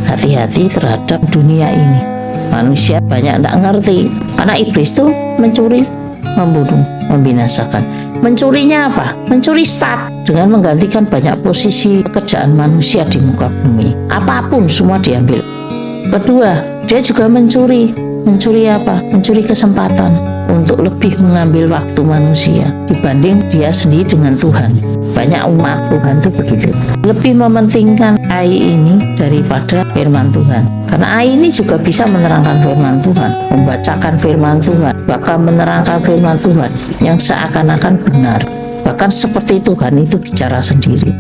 Hati-hati terhadap dunia ini. Manusia banyak tidak ngerti, karena iblis itu mencuri, membunuh, membinasakan. Mencurinya apa? Mencuri start dengan menggantikan banyak posisi pekerjaan manusia di muka bumi. Apapun semua diambil. Kedua, dia juga mencuri. Mencuri apa? Mencuri kesempatan untuk lebih mengambil waktu manusia dibanding dia sendiri dengan Tuhan. Banyak umat Tuhan itu begitu, lebih mementingkan AI ini daripada firman Tuhan. Karena AI ini juga bisa menerangkan firman Tuhan, membacakan firman Tuhan, bahkan menerangkan firman Tuhan yang seakan-akan benar, bahkan seperti Tuhan itu bicara sendiri.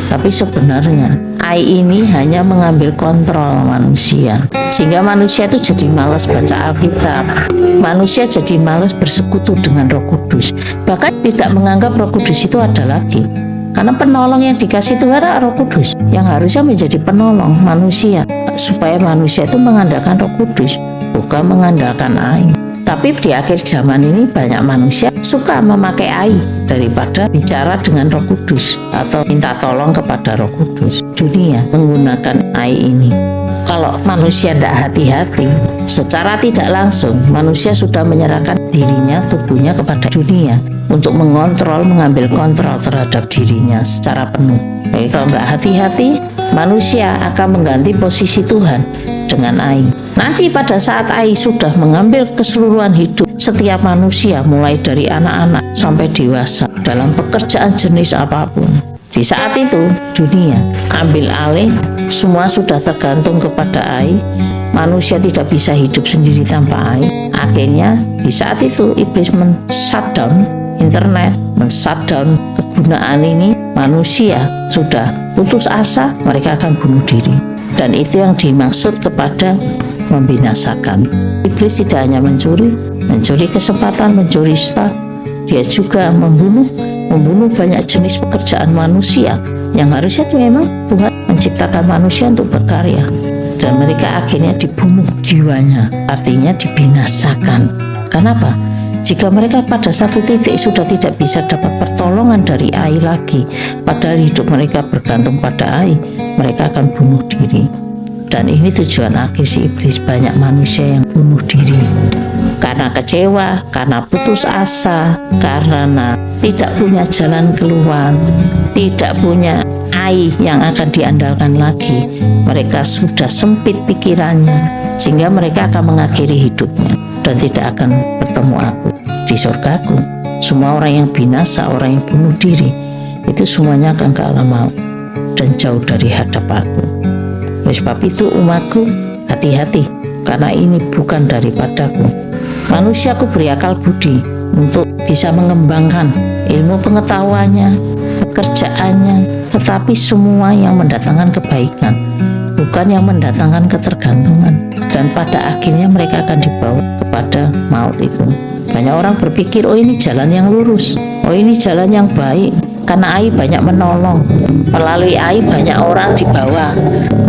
Tapi sebenarnya AI ini hanya mengambil kontrol manusia, sehingga manusia itu jadi malas baca Alkitab, manusia jadi malas bersekutu dengan Roh Kudus, bahkan tidak menganggap Roh Kudus itu ada lagi. Karena penolong yang dikasih Tuhan adalah Roh Kudus, yang harusnya menjadi penolong manusia, supaya manusia itu mengandalkan Roh Kudus, bukan mengandalkan AI. Tapi di akhir zaman ini banyak manusia suka memakai AI daripada bicara dengan Roh Kudus atau minta tolong kepada Roh Kudus. Dunia menggunakan AI ini. Kalau manusia tidak hati-hati, secara tidak langsung manusia sudah menyerahkan dirinya, tubuhnya kepada dunia untuk mengambil kontrol terhadap dirinya secara penuh. Jadi kalau nggak hati-hati, manusia akan mengganti posisi Tuhan dengan AI. Nanti pada saat AI sudah mengambil keseluruhan hidup setiap manusia, mulai dari anak-anak sampai dewasa, dalam pekerjaan jenis apapun, di saat itu dunia ambil alih, semua sudah tergantung kepada AI. Manusia tidak bisa hidup sendiri tanpa AI. Akhirnya di saat itu iblis men-shutdown internet, men-shutdown kegunaan ini. Manusia sudah putus asa, mereka akan bunuh diri. Dan itu yang dimaksud kepada membinasakan. Iblis tidak hanya mencuri kesempatan, mencuri start, dia juga membunuh banyak jenis pekerjaan manusia yang harusnya itu memang Tuhan menciptakan manusia untuk berkarya, dan mereka akhirnya dibunuh jiwanya, artinya dibinasakan. Kenapa? Jika mereka pada satu titik sudah tidak bisa dapat pertolongan dari AI lagi, padahal hidup mereka bergantung pada AI, mereka akan bunuh diri. Dan ini tujuan akhir si iblis, banyak manusia yang bunuh diri karena kecewa, karena putus asa, karena tidak punya jalan keluar, tidak punya AI yang akan diandalkan lagi. Mereka sudah sempit pikirannya, sehingga mereka akan mengakhiri hidupnya dan tidak akan bertemu aku di surgaku. Semua orang yang binasa, orang yang bunuh diri, itu semuanya akan ke alam maut dan jauh dari hadapanku. Oleh sebab itu umatku, hati-hati, karena ini bukan daripadaku. Manusiaku beri akal budi untuk bisa mengembangkan ilmu pengetahuannya, pekerjaannya, tetapi semua yang mendatangkan kebaikan, bukan yang mendatangkan ketergantungan. Dan pada akhirnya mereka akan dibawa kepada maut itu. Banyak orang berpikir, oh ini jalan yang lurus, oh ini jalan yang baik, karena AI banyak menolong. Melalui AI banyak orang dibawa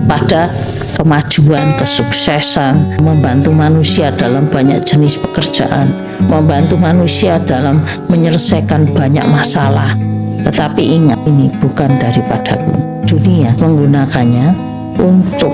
kepada kemajuan, kesuksesan, membantu manusia dalam banyak jenis pekerjaan, membantu manusia dalam menyelesaikan banyak masalah. Tetapi ingat, ini bukan daripadaku. Dunia menggunakannya untuk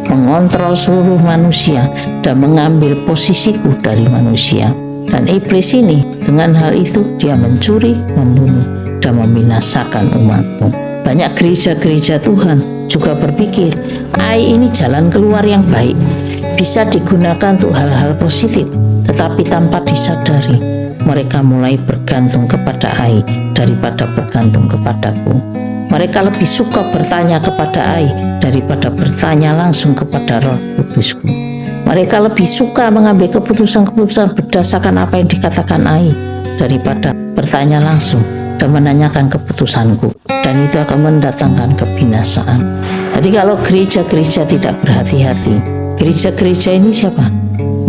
mengontrol seluruh manusia dan mengambil posisiku dari manusia. Dan iblis ini dengan hal itu dia mencuri, membunuh, dan membinasakan umatku. Banyak gereja-gereja Tuhan juga berpikir AI ini jalan keluar yang baik, bisa digunakan untuk hal-hal positif, tetapi tanpa disadari mereka mulai bergantung kepada AI daripada bergantung kepadaku. Mereka lebih suka bertanya kepada AI daripada bertanya langsung kepada Roh Kudusku. Mereka lebih suka mengambil keputusan-keputusan berdasarkan apa yang dikatakan AI daripada bertanya langsung dan menanyakan keputusanku, dan itu akan mendatangkan kebinasaan. Jadi kalau gereja-gereja tidak berhati-hati, gereja-gereja ini siapa?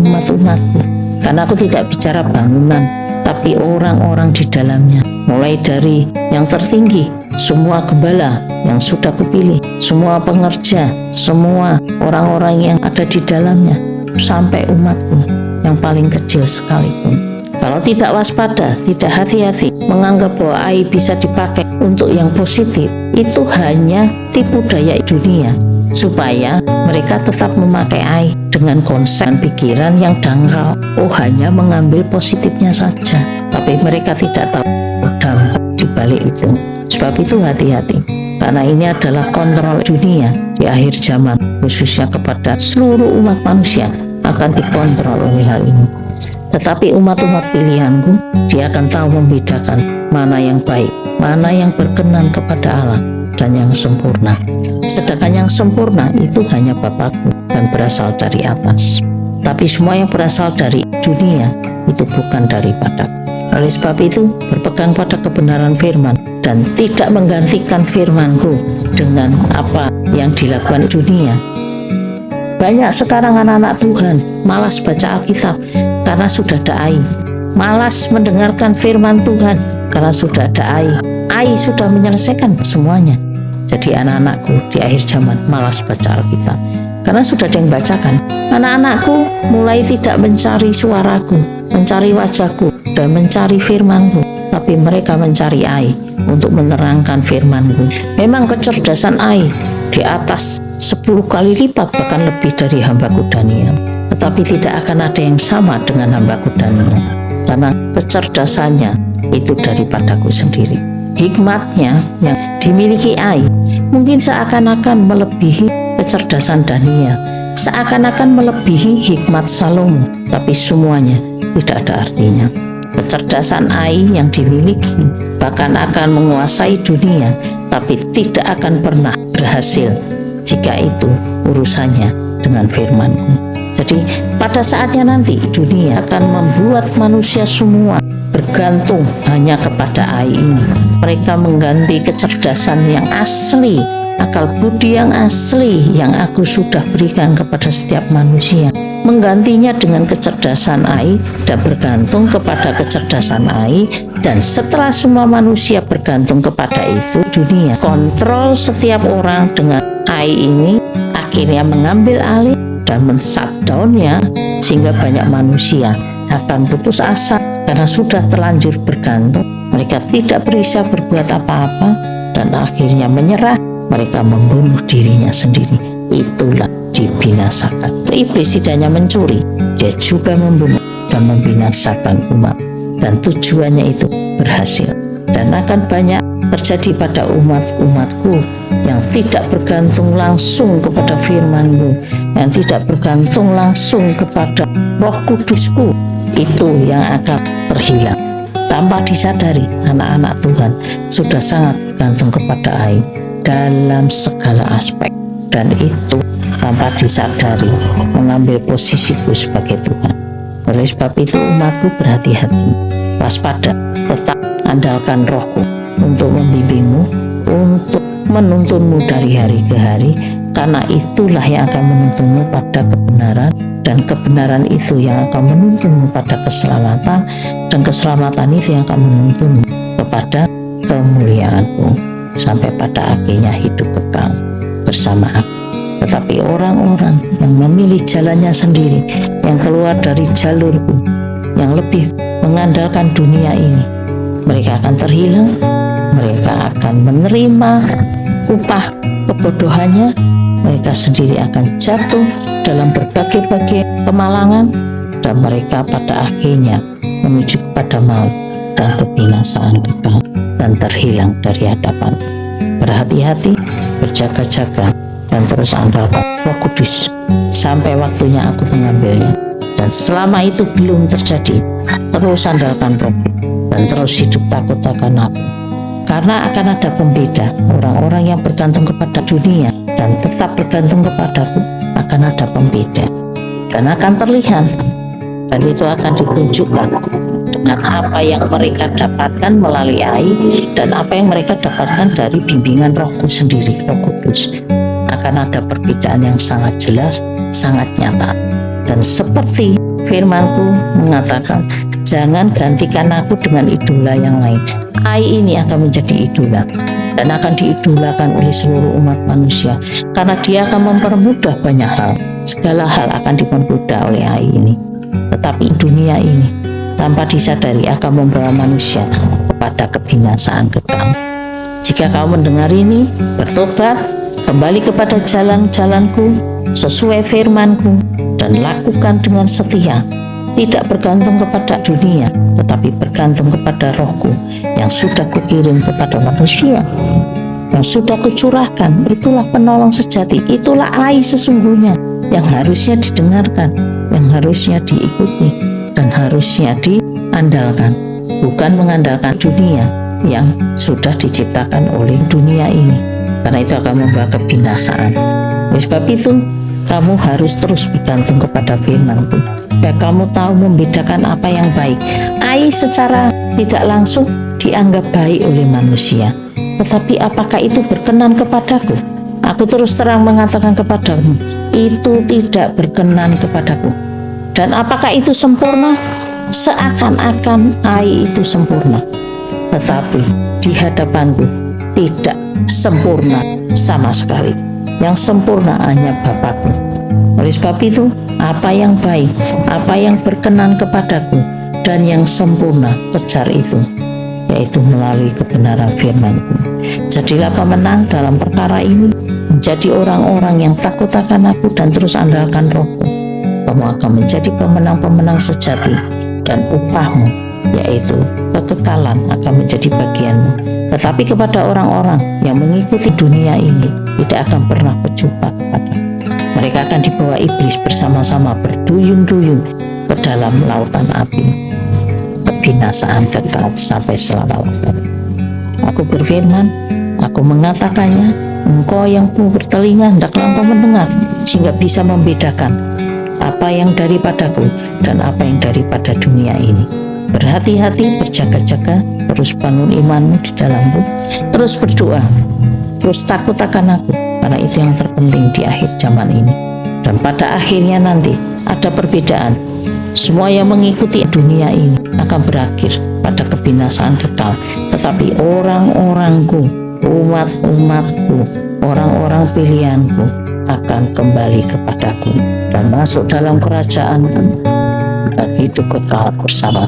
Umat-umatku. Karena aku tidak bicara bangunan, tapi orang-orang di dalamnya, mulai dari yang tertinggi, semua gembala yang sudah kupilih, semua pengerja, semua orang-orang yang ada di dalamnya, sampai umatku yang paling kecil sekalipun. Kalau tidak waspada, tidak hati-hati, menganggap bahwa AI bisa dipakai untuk yang positif, itu hanya tipu daya dunia, supaya mereka tetap memakai AI dengan konsep pikiran yang dangkal. Oh, hanya mengambil positifnya saja, tapi mereka tidak tahu dampak dibalik itu. Sebab itu hati-hati, karena ini adalah kontrol dunia di akhir zaman, khususnya kepada seluruh umat manusia akan dikontrol oleh hal ini. Tetapi umat-umat pilihanku, dia akan tahu membedakan mana yang baik, mana yang berkenan kepada Allah, dan yang sempurna. Sedangkan yang sempurna itu hanya Bapakku dan berasal dari atas. Tapi semua yang berasal dari dunia itu bukan daripadaku. Oleh sebab itu, berpegang pada kebenaran firman dan tidak menggantikan firmanku dengan apa yang dilakukan dunia. Banyak sekarang anak-anak Tuhan malas baca Alkitab karena sudah ada AI, malas mendengarkan firman Tuhan karena sudah ada AI. AI sudah menyelesaikan semuanya. Jadi anak-anakku di akhir zaman malas baca Alkitab karena sudah ada yang bacakan. Anak-anakku mulai tidak mencari suaraku, mencari wajahku, dan mencari firmanku, tapi mereka mencari AI untuk menerangkan firmanku. Memang kecerdasan AI di atas 10 kali lipat, bahkan lebih dari hambaku Daniel, tetapi tidak akan ada yang sama dengan hambaku Daniel, karena kecerdasannya itu daripadaku sendiri. Hikmatnya yang dimiliki AI mungkin seakan-akan melebihi kecerdasan Daniel, seakan-akan melebihi hikmat Salomo, tapi semuanya tidak ada artinya. Kecerdasan AI yang dimiliki bahkan akan menguasai dunia, tapi tidak akan pernah berhasil jika itu urusannya dengan firman-Ku. Jadi pada saatnya nanti dunia akan membuat manusia semua bergantung hanya kepada AI ini. Mereka mengganti kecerdasan yang asli, akal budi yang asli yang aku sudah berikan kepada setiap manusia, menggantinya dengan kecerdasan AI dan bergantung kepada kecerdasan AI. Dan setelah semua manusia bergantung kepada itu, dunia kontrol setiap orang dengan AI ini akhirnya mengambil alih dan men-shutdown-nya, sehingga banyak manusia akan putus asa karena sudah terlanjur bergantung. Mereka tidak bisa berbuat apa-apa dan akhirnya menyerah. Mereka membunuh dirinya sendiri. Itulah dibinasakan. Iblis tidak hanya mencuri, dia juga membunuh dan membinasakan umat, dan tujuannya itu berhasil. Dan akan banyak terjadi pada umat-umatku yang tidak bergantung langsung kepada firman-Mu, yang tidak bergantung langsung kepada Roh Kudus-Ku, itu yang akan terhilang. Tanpa disadari, anak-anak Tuhan sudah sangat bergantung kepada AI dalam segala aspek, dan itu tanpa disadari mengambil posisiku sebagai Tuhan. Oleh sebab itu umatku berhati-hati, waspada, tetap andalkan Rohku untuk membimbingmu, untuk menuntunmu dari hari ke hari, karena itulah yang akan menuntunmu pada kebenaran, dan kebenaran itu yang akan menuntunmu pada keselamatan, dan keselamatan itu yang akan menuntunmu kepada kemuliaanku sampai pada akhirnya hidup kekal bersama aku. Tetapi orang-orang yang memilih jalannya sendiri, yang keluar dari jalurku, yang lebih mengandalkan dunia ini, mereka akan terhilang. Mereka akan menerima upah kebodohannya. Mereka sendiri akan jatuh dalam berbagai-bagai kemalangan, dan mereka pada akhirnya menuju kepada maut dan kebinasaan kekal dan terhilang dari hadapan. Berhati-hati, berjaga-jaga, dan terus andalkan Roh Kudus sampai waktunya aku mengambilnya. Dan selama itu belum terjadi, terus andalkan Roh dan terus hidup takut akan aku. Karena akan ada pembeda, orang-orang yang bergantung kepada dunia dan tetap bergantung kepadaku, akan ada pembeda dan akan terlihat, dan itu akan ditunjukkan dengan apa yang mereka dapatkan melalui AI dan apa yang mereka dapatkan dari bimbingan Rohku sendiri, Roh Kudus. Akan ada perbedaan yang sangat jelas, sangat nyata. Dan seperti firmanku mengatakan, jangan gantikan aku dengan idola yang lain. AI ini akan menjadi idola dan akan diidolakan oleh seluruh umat manusia, karena dia akan mempermudah banyak hal. Segala hal akan dipermudah oleh AI ini. Tetapi dunia ini tanpa disadari akan membawa manusia kepada kebinasaan kekal. Jika kau mendengar ini, bertobat, kembali kepada jalan-jalanku sesuai firmanku, dan lakukan dengan setia, tidak bergantung kepada dunia, tetapi bergantung kepada rohku yang sudah kukirim kepada manusia, yang sudah kucurahkan. Itulah penolong sejati, itulah ai sesungguhnya yang harusnya didengarkan, yang harusnya diikuti, dan harusnya diandalkan, bukan mengandalkan dunia yang sudah diciptakan oleh dunia ini, karena itu akan membawa kebinasaan. Oleh sebab itu, kamu harus terus bergantung kepada firman-Ku, supaya kamu tahu membedakan apa yang baik. Ai secara tidak langsung dianggap baik oleh manusia, tetapi apakah itu berkenan kepadaku? Aku terus terang mengatakan kepadamu, itu tidak berkenan kepadaku. Dan apakah itu sempurna? Seakan-akan ai itu sempurna, tetapi di hadapanku tidak sempurna sama sekali. Yang sempurna hanya Bapakku. Oleh sebab itu, apa yang baik, apa yang berkenan kepadaku, dan yang sempurna, kejar itu, yaitu melalui kebenaran firman-Ku. Jadilah pemenang dalam perkara ini, menjadi orang-orang yang takut akan Aku dan terus andalkan Roh-Ku. Kamu akan menjadi pemenang-pemenang sejati, dan upahmu, yaitu kekekalan, akan menjadi bagianmu. Tetapi kepada orang-orang yang mengikuti dunia ini, tidak akan pernah berjumpa kepada. Mereka akan dibawa iblis bersama-sama berduyun-duyun ke dalam lautan api, kebinasaan kekal sampai selama-lamanya. Aku berfirman, aku mengatakannya, engkau yang bertelinga hendaklah engkau mendengar, sehingga bisa membedakan apa yang daripadaku dan apa yang daripada dunia ini. Berhati-hati, berjaga-jaga, terus bangun imanmu di dalammu, terus berdoa, terus takut akan Aku, karena itu yang terpenting di akhir zaman ini. Dan pada akhirnya nanti ada perbedaan. Semua yang mengikuti dunia ini akan berakhir pada kebinasaan kekal, tetapi orang-orangku, umat-umatku, orang-orang pilihanku akan kembali kepadaku dan masuk dalam kerajaan dan hidup kekal bersama.